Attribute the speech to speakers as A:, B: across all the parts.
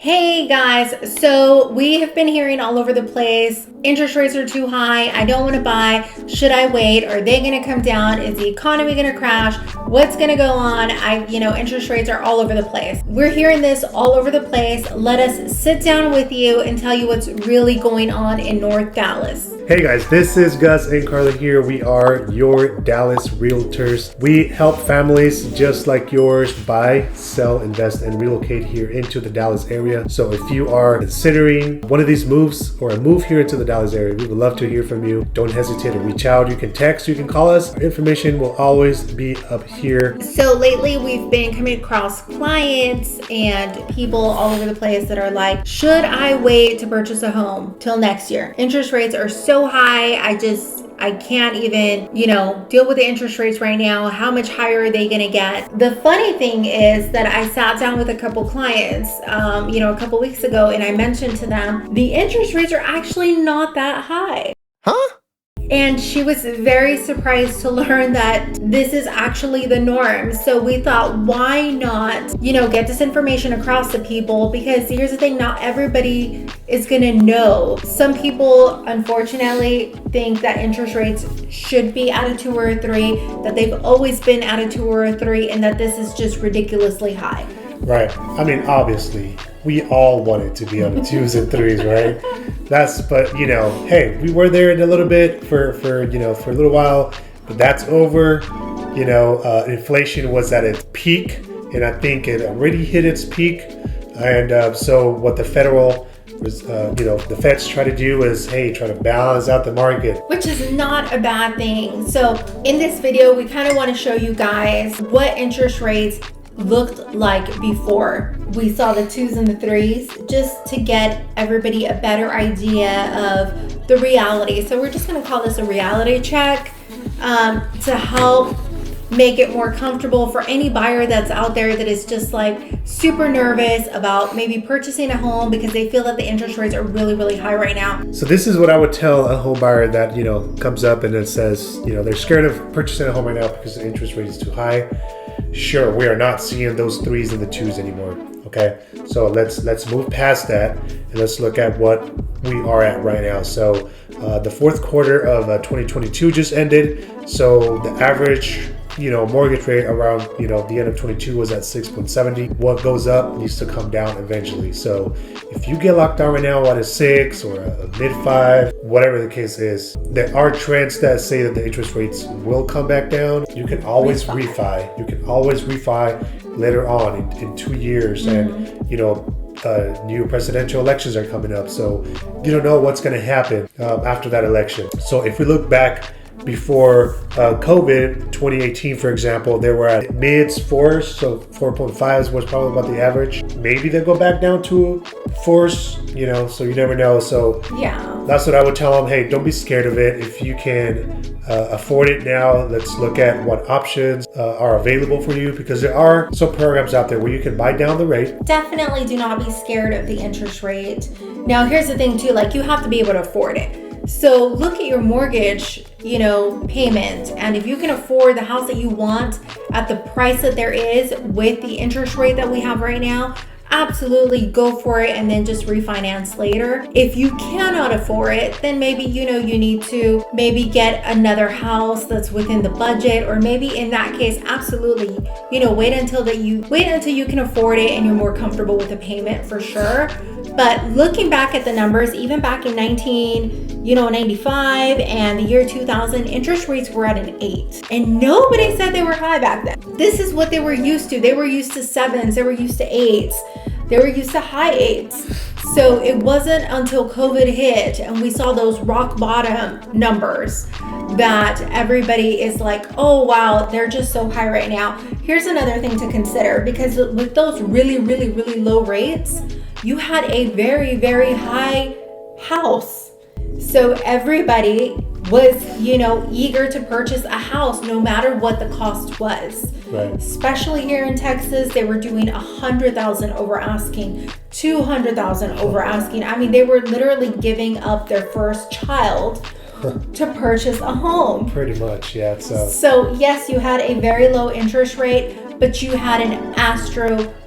A: Hey guys, so we have been hearing all over the place, interest rates are too high, I don't want to buy, should I wait, are they going to come down, is the economy going to crash, what's going to go on, interest rates are all over the place. We're hearing this all over the place. Let us sit down with you and tell you what's really going on in North Dallas.
B: Hey guys, this is Gus and Karla here. We are your Dallas Realtors. We help families just like yours buy, sell, invest, and relocate here into the Dallas area. So if you are considering one of these moves or a move here into the Dallas area, we would love to hear from you. Don't hesitate to reach out. You can text, you can call us. Our information will always be up here.
A: So lately we've been coming across clients and people all over the place that are like, should I wait to purchase a home till next year? Interest rates are so high. I can't even, deal with the interest rates right now. How much higher are they going to get? The funny thing is that I sat down with a couple clients, a couple weeks ago, and I mentioned to them, the interest rates are actually not that high.
B: Huh?
A: And she was very surprised to learn that this is actually the norm. So we thought, why not, get this information across to people? Because here's the thing, not everybody is going to know. Some people, unfortunately, think that interest rates should be at a 2 or a 3, that they've always been at a 2 or a 3, and that this is just ridiculously high.
B: Right. I mean, obviously, we all want it to be on the 2s and 3s, right? But hey, we were there in a little bit for a little while, but that's over. Inflation was at its peak, and I think it already hit its peak. And so what the federal the feds try to do is, try to balance out the market.
A: Which is not a bad thing. So in this video, we kind of want to show you guys what interest rates looked like before we saw the 2s and the 3s, just to get everybody a better idea of the reality. So we're just going to call this a reality check to help make it more comfortable for any buyer that's out there that is just like super nervous about maybe purchasing a home because they feel that the interest rates are really, really high right now.
B: So this is what I would tell a home buyer that, comes up and it says, they're scared of purchasing a home right now because the interest rate is too high. Sure, we are not seeing those 3s and the 2s anymore. Okay, so let's move past that and let's look at what we are at right now. So the fourth quarter of 2022 just ended. So the average mortgage rate around the end of 22 was at 6.70. What goes up needs to come down eventually. So if you get locked down right now at a 6 or a mid 5, whatever the case is, there are trends that say that the interest rates will come back down. You can always refi. You can always refi later on in 2 years. And new presidential elections are coming up, so you don't know what's going to happen after that election. So if we look back before COVID, 2018, for example, they were at mids 4s, so 4.5s was probably about the average. Maybe they'll go back down to 4s, so you never know. So
A: yeah,
B: that's what I would tell them. Hey, don't be scared of it. If you can afford it now, let's look at what options are available for you, because there are some programs out there where you can buy down the rate.
A: Definitely do not be scared of the interest rate. Now, here's the thing too, you have to be able to afford it. So look at your mortgage, payment, and if you can afford the house that you want at the price that there is with the interest rate that we have right now, absolutely go for it and then just refinance later. If you cannot afford it, then maybe you need to maybe get another house that's within the budget, or maybe in that case, absolutely, wait until you can afford it and you're more comfortable with the payment for sure. But looking back at the numbers, even back in 1995 and the year 2000, interest rates were at an 8. And nobody said they were high back then. This is what they were used to. They were used to 7s, they were used to 8s, they were used to high 8s. So it wasn't until COVID hit and we saw those rock bottom numbers that everybody is like, oh wow, they're just so high right now. Here's another thing to consider, because with those really, really, really low rates, you had a very, very high house. So everybody was, eager to purchase a house no matter what the cost was.
B: Right.
A: Especially here in Texas, they were doing 100,000 over asking, 200,000 over asking. I mean, they were literally giving up their first child to purchase a home.
B: Pretty much, yeah.
A: So yes, you had a very low interest rate, but you had an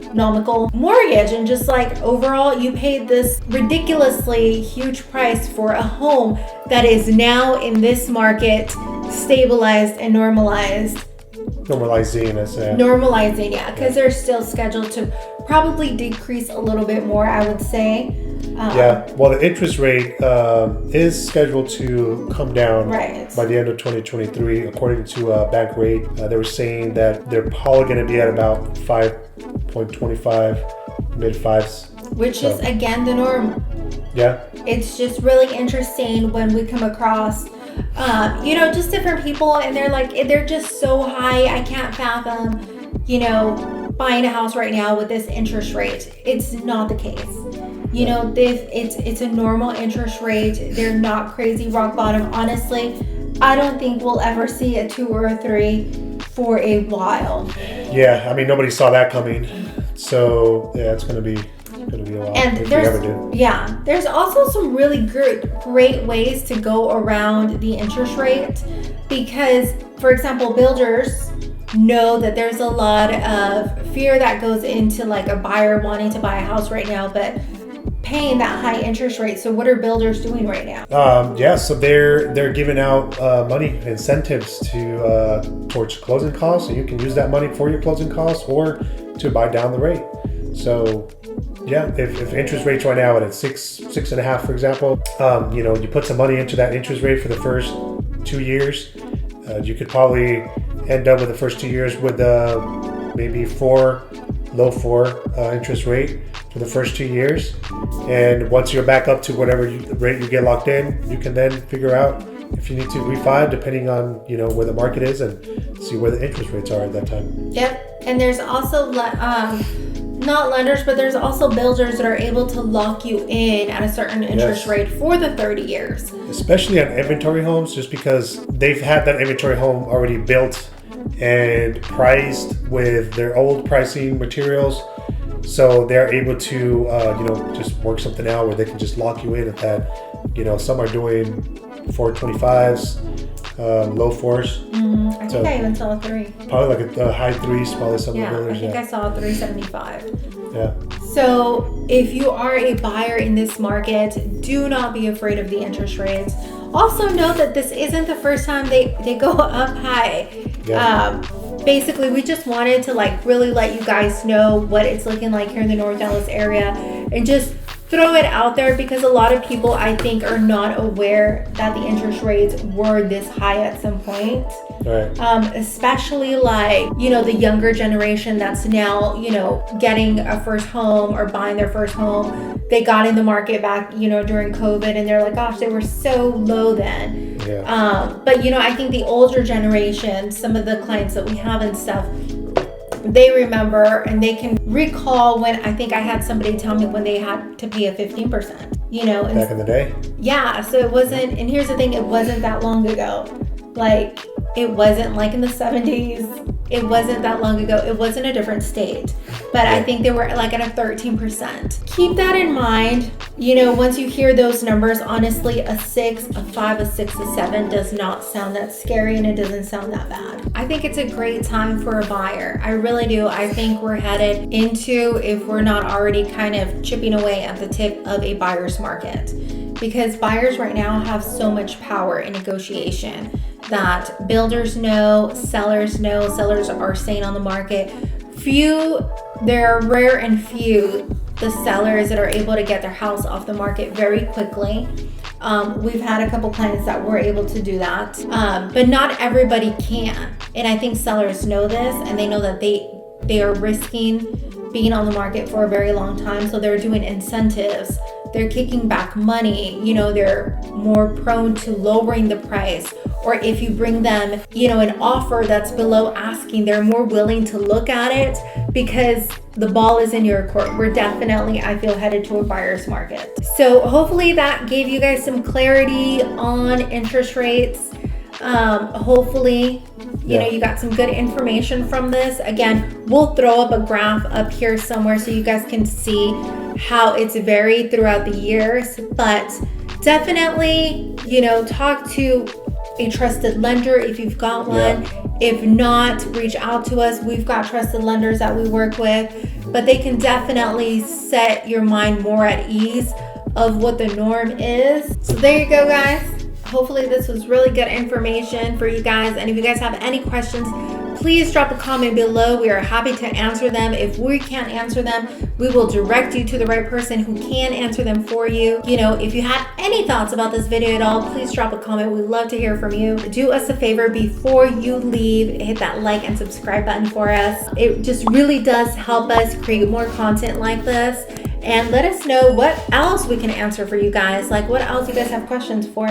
A: astronomical mortgage, and just like overall you paid this ridiculously huge price for a home that is now in this market stabilized and normalizing, yeah, because they're still scheduled to probably decrease a little bit more, I would say.
B: Well, the interest rate is scheduled to come down by the end of 2023. According to Bank Rate, they were saying that they're probably going to be at about 5.25, mid fives.
A: Which is, again, the norm.
B: Yeah.
A: It's just really interesting when we come across, just different people, and they're just so high. I can't fathom, buying a house right now with this interest rate. It's not the case. It's a normal interest rate. They're not crazy rock bottom. Honestly, I don't think we'll ever see a 2 or a 3 for a while.
B: Yeah, I mean, nobody saw that coming. So yeah, it's gonna be a while.
A: And there's also some really great ways to go around the interest rate, because, for example, builders know that there's a lot of fear that goes into like a buyer wanting to buy a house right now, but paying that high interest rate. So what are builders doing right now?
B: So they're giving out money incentives towards closing costs, so you can use that money for your closing costs or to buy down the rate. So yeah, if interest rates right now at 6.5, for example, you put some money into that interest rate for the first 2 years, you could probably end up with the first 2 years with maybe low 4 interest rate for the first 2 years. And once you're back up to whatever rate you get locked in, you can then figure out if you need to refi, depending on where the market is, and see where the interest rates are at that time.
A: Yep. And there's also not lenders, but there's also builders that are able to lock you in at a certain interest rate for the 30 years.
B: Especially on inventory homes, just because they've had that inventory home already built and priced with their old pricing materials. So they're able to, just work something out where they can just lock you in at that. Some are doing 4.25s, low 4s.
A: Mm-hmm. I think I even saw a 3.
B: Probably like a high 3s, probably some of the builders.
A: I think I saw a 3.75.
B: Yeah.
A: So if you are a buyer in this market, do not be afraid of the interest rates. Also note that this isn't the first time they go up high. Yeah. Basically, we just wanted to really let you guys know what it's looking like here in the North Dallas area, and just throw it out there, because a lot of people, I think, are not aware that the interest rates were this high at some point.
B: Right.
A: Especially the younger generation that's now, getting a first home or buying their first home. They got in the market back, during COVID, and they're like, gosh, they were so low then.
B: Yeah.
A: But, I think the older generation, some of the clients that we have and stuff, they remember and they can recall when I think I had somebody tell me when they had to pay a 15%,
B: back in the day.
A: Yeah. So it wasn't, and here's the thing, it wasn't that long ago. It wasn't like in the 70s. It wasn't that long ago. It was in a different state. But I think they were at a 13%. Keep that in mind. Once you hear those numbers, honestly, a 6, a 5, a 6, a 7 does not sound that scary, and it doesn't sound that bad. I think it's a great time for a buyer. I really do. I think we're headed into, if we're not already kind of chipping away at the tip of a buyer's market. Because buyers right now have so much power in negotiation that builders know, sellers are staying on the market. There are rare and few the sellers that are able to get their house off the market very quickly. We've had a couple clients that were able to do that, but not everybody can. And I think sellers know this, and they know that they are risking being on the market for a very long time. So they're doing incentives. They're kicking back money. They're more prone to lowering the price. Or if you bring them, an offer that's below asking, they're more willing to look at it, because the ball is in your court. We're definitely, I feel, headed to a buyer's market. So hopefully that gave you guys some clarity on interest rates. Hopefully, you got some good information from this. Again, we'll throw up a graph up here somewhere so you guys can see how it's varied throughout the years. But definitely, talk to a trusted lender if you've got one. If not, reach out to us. We've got trusted lenders that we work with, but they can definitely set your mind more at ease of what the norm is. So there you go, guys. Hopefully this was really good information for you guys. And if you guys have any questions, please drop a comment below. We are happy to answer them. If we can't answer them, we will direct you to the right person who can answer them for you. You know, if you have any thoughts about this video at all, please drop a comment. We'd love to hear from you. Do us a favor before you leave, hit that like and subscribe button for us. It just really does help us create more content like this. And let us know what else we can answer for you guys. Like, what else you guys have questions for.